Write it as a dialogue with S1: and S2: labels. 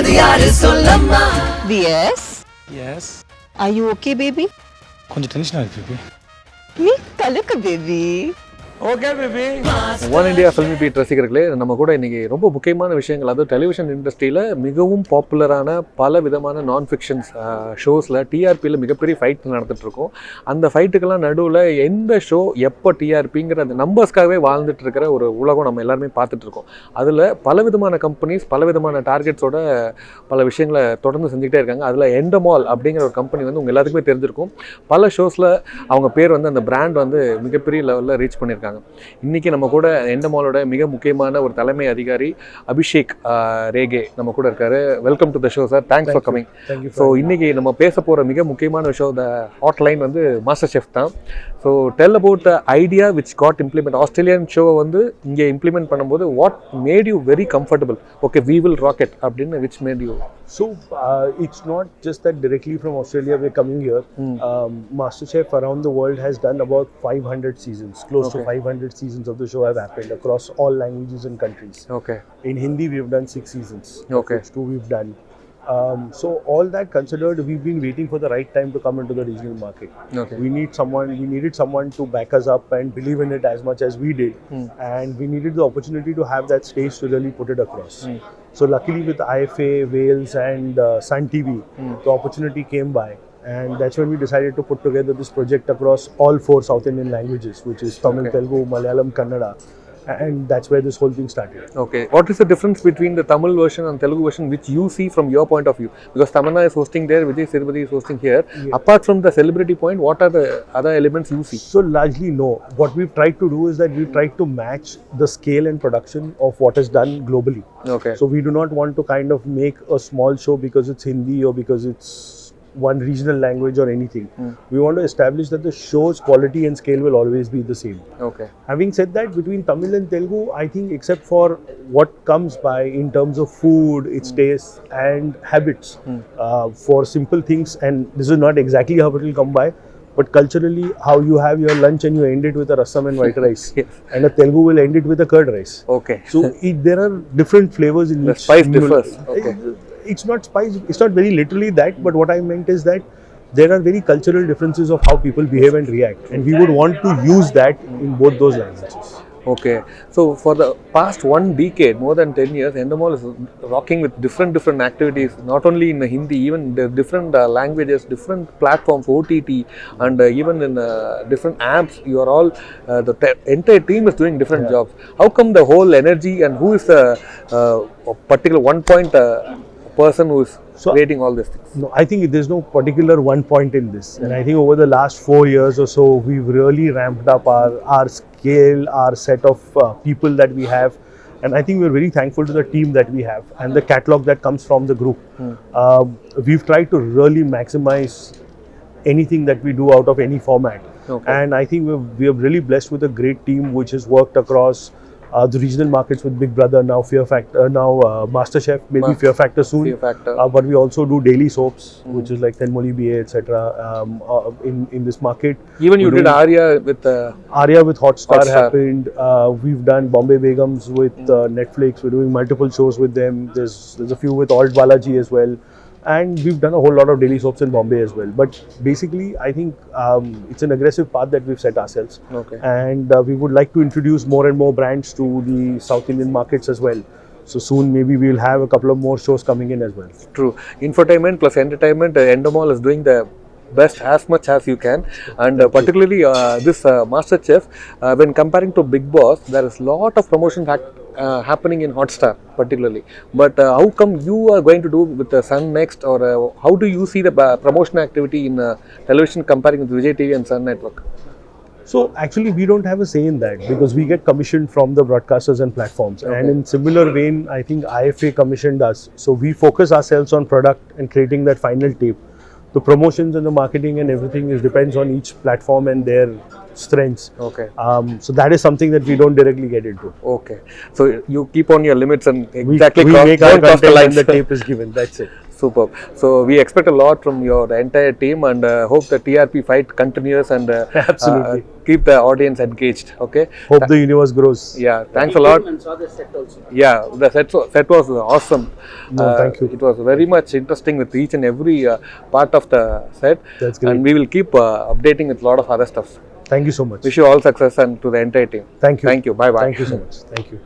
S1: அது யாரு சொல்லம்மா.
S2: VS,
S3: Yes.
S2: are you okay, baby?
S3: கொஞ்சம் டென்ஷனாக இருக்கு பேபி.
S2: Me கலக்கு baby.
S3: Okay baby.
S4: One India Filmibeat ரசிகர்களே, நம்ம கூட இன்றைக்கி ரொம்ப முக்கியமான விஷயங்கள், அதாவது டெலிவிஷன் இண்டஸ்ட்ரியில் மிகவும் பாப்புலரான பல விதமான நான் ஃபிக்ஷன்ஸ் ஷோஸில் டிஆர்பியில் மிகப்பெரிய ஃபைட் நடந்துகிட்ருக்கோம். அந்த ஃபைட்டுக்கெல்லாம் நடுவில் எந்த ஷோ எப்போ டிஆர்பிங்கிற அந்த நம்பர்ஸ்க்காகவே வாழ்ந்துட்டு இருக்கிற ஒரு உலகம் நம்ம எல்லாருமே பார்த்துட்ருக்கோம். அதில் பல விதமான கம்பெனிஸ் பல விதமான டார்கெட்ஸோட பல விஷயங்களை தொடர்ந்து செஞ்சுக்கிட்டே இருக்காங்க. அதில் எண்டமால் அப்படிங்கிற ஒரு கம்பெனி வந்து உங்கள் எல்லாத்துக்குமே தெரிஞ்சிருக்கும். பல ஷோஸில் அவங்க பேர் வந்து அந்த பிராண்ட் வந்து மிகப்பெரிய லெவலில் ரீச் பண்ணியிருக்காங்க. இன்னைக்கு நம்ம கூட எண்டமாலோட மிக முக்கியமான ஒரு தலைமை அதிகாரி அபிஷேக் ரேகே நம்ம கூட இருக்காரு. Welcome to the show sir. Thanks for coming. So இன்னைக்கு நம்ம பேச போகிற மிக முக்கியமான ஷோ த ஹாட்லைன் வந்து மாஸ்டர் ஷெஃப் தான். So tell about the idea which got implement. Australian ஷோவை வந்து இங்கே இம்ப்ளிமெண்ட் பண்ணும்போது what made you very comfortable, okay we will rocket அப்படின்னு which made you?
S5: So it's not just that directly from Australia we're coming here. MasterChef around the world has done about 500 seasons. Close to 500 seasons of the show have happened across all languages and countries.
S4: Okay.
S5: In Hindi we've done 6 seasons.
S4: Okay.
S5: Which 2 we've done. So all that considered, we've been waiting for the right time to come into the regional market.
S4: Okay.
S5: We needed someone to back us up and believe in it as much as we did. And we needed the opportunity to have that stage to really put it across. So luckily with IFA, Wales and Sun TV, the opportunity came by. And that's when we decided to put together this project across all 4 South Indian languages, which is Tamil, Telugu, Malayalam, Kannada. And that's where this whole thing started.
S4: Okay. What is the difference between the Tamil version and Telugu version which you see from your point of view? Because Tamanna is hosting there, Vijay Sirupati is hosting here. Yeah. Apart from the celebrity point, what are the other elements you see?
S5: So largely no. What we've tried to do is that we've tried to match the scale and production of what is done globally.
S4: Okay.
S5: So we do not want to kind of make a small show because it's Hindi or because it's one regional language or anything. We want to establish that the show's quality and scale will always be the same.
S4: Okay.
S5: Having said that, between Tamil and Telugu, I think except for what comes by in terms of food, its taste and habits, for simple things, and this is not exactly how it will come by, but culturally, how you have your lunch and you end it with a rasam and white rice,
S4: Yes.
S5: and a Telugu will end it with a curd rice.
S4: Okay.
S5: So there are different flavors in
S4: The
S5: each.
S4: spice differs. Okay.
S5: It's not spice. It's not very literally that, but what I meant is that there are very cultural differences of how people behave and react, and we would want to use that in both those languages.
S4: Okay. So for the past 1 decade, more than 10 years, Endemol is rocking with different activities, not only in Hindi, even the different languages, different platforms, OTT, and even in different apps. You are all, the entire team is doing different jobs. How come the whole energy, and who is the particular one point person who is creating all these things?
S5: No, I think there's no particular one point in this, and I think over the last 4 years or so, we've really ramped up our scale, our set of people that we have, and I think we're very thankful to the team that we have and the catalog that comes from the group. We've tried to really maximize anything that we do out of any format.
S4: Okay.
S5: And I think we're really blessed with a great team which has worked across the regional markets with Big Brother, now Fear Factor, now MasterChef, maybe Fear Factor soon.
S4: Fear Factor.
S5: But we also do daily soaps, which is like Tenmoli BA, etc. In this market.
S4: Even you did Arya with
S5: Arya with Hotstar
S4: Hotstar.
S5: happened. We've done Bombay Begums with Netflix. We're doing multiple shows with them. There's a few with Alt Balaji as well. And we've done a whole lot of daily soaps in Bombay as well. But basically, I think it's an aggressive path that we've set ourselves.
S4: Okay.
S5: And we would like to introduce more and more brands to the South Indian markets as well. So soon maybe we'll have a couple of more shows coming in as well.
S4: True. Infotainment plus entertainment, Endemol is doing the best as much as you can, and particularly this MasterChef, when comparing to Big Boss, there is lot of promotion happening in Hotstar particularly, but how come you are going to do with Sun Next, or how do you see the promotion activity in television comparing with Vijay TV and Sun Network?
S5: So actually we don't have a say in that because we get commissioned from the broadcasters and platforms.
S4: Okay.
S5: And in similar vein, I think IFA commissioned us. So we focus ourselves on product and creating that final tape. The promotions and the marketing and everything depends on each platform and their strengths.
S4: Okay.
S5: So that is something that we don't directly get into.
S4: Okay. So you keep on your limits and
S5: We
S4: exactly
S5: make our
S4: don't cross the
S5: content
S4: lines.
S5: when the tape is given. That's it.
S4: Superb. So we expect a lot from your entire team and hope the TRP fight continues and
S5: Absolutely.
S4: keep the audience engaged. Okay.
S5: Hope the universe grows.
S4: Yeah. Thanks a lot.
S1: And saw the set also.
S4: Yeah, the set was awesome.
S5: No, thank you.
S4: It was very much interesting with each and every part of the set.
S5: That's great.
S4: And we will keep updating with a lot of other stuff.
S5: Thank you so much.
S4: Wish you all success and to the entire team.
S5: Thank you.
S4: Thank you. Bye bye.
S5: Thank you so much. Thank you.